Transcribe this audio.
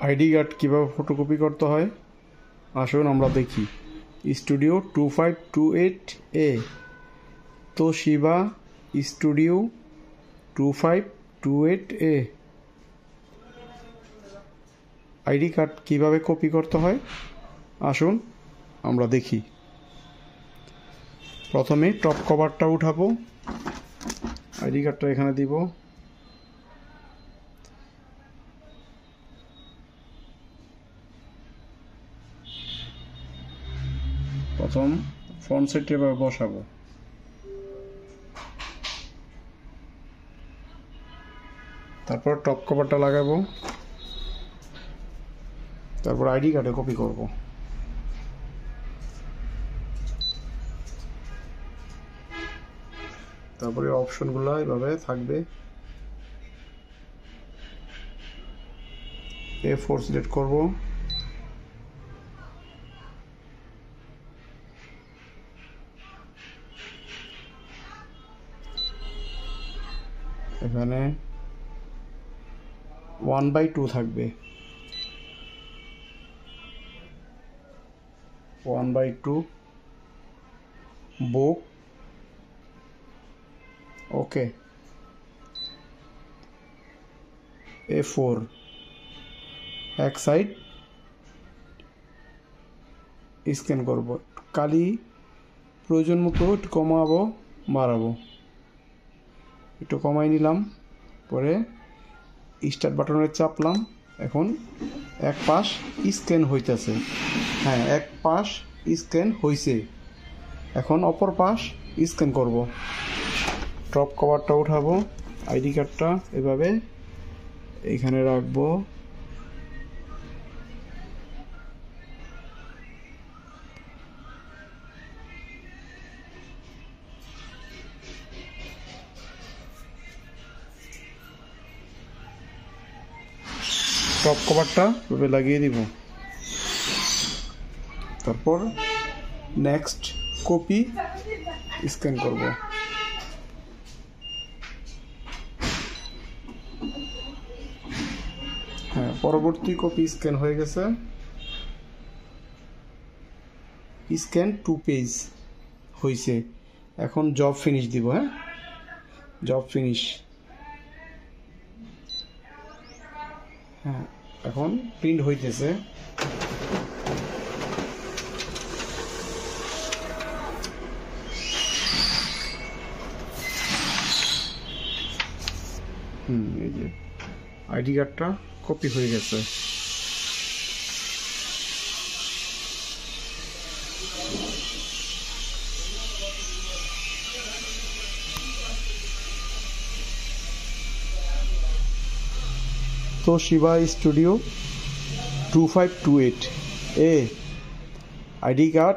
ID card কীভাবে photocopy করতে হয় আসুন আমরা দেখি। Studio 2528A, Toshiba studio 2528A। ID card কীভাবে কপি করতে হয় আসুন আমরা দেখি। প্রথমে টপ কভারটা উঠাবো, আইডি কার্ডটা এখানে দিব, প্রথম ফ্রন্ট সাইডে এভাবে বসাবো, তারপর টপ কভারটা লাগাবো, তারপর আইডি কার্ডে কপি করব। তারপরে অপশনগুলো এভাবে থাকবে, A4 সিলেক্ট করব, এখানে 1/2 থাকবে, 1/2 বুক, ওকে। A4 এক সাইড স্ক্যান করব, কালি প্রয়োজন মতো একটু কমাবো বাড়াবো, একটু কমাই নিলাম, পরে স্টার্ট বাটনে চাপলাম। এখন এক পাশ স্ক্যান হইতেছে, হ্যাঁ এক পাশ স্ক্যান হয়েছে, এখন অপর পাশ স্ক্যান করব। টপ কভারটা উঠাবো, আইডি কার্ডটা এভাবে এখানে রাখবো, টপ কভারটা এভাবে লাগিয়ে দিব, তারপর নেক্সট কপি স্ক্যান করব। হ্যাঁ পরবর্তী কপি স্ক্যান হয়ে গেছে, স্ক্যান 2 পেজ হয়েছে। এখন জব ফিনিশ দিব, হ্যাঁ জব ফিনিশ, হ্যাঁ এখন প্রিন্ট হইতেছে। এই যে আইডি কার্ডটা কপি হয়ে গেছে। Toshiba studio 2528A ID card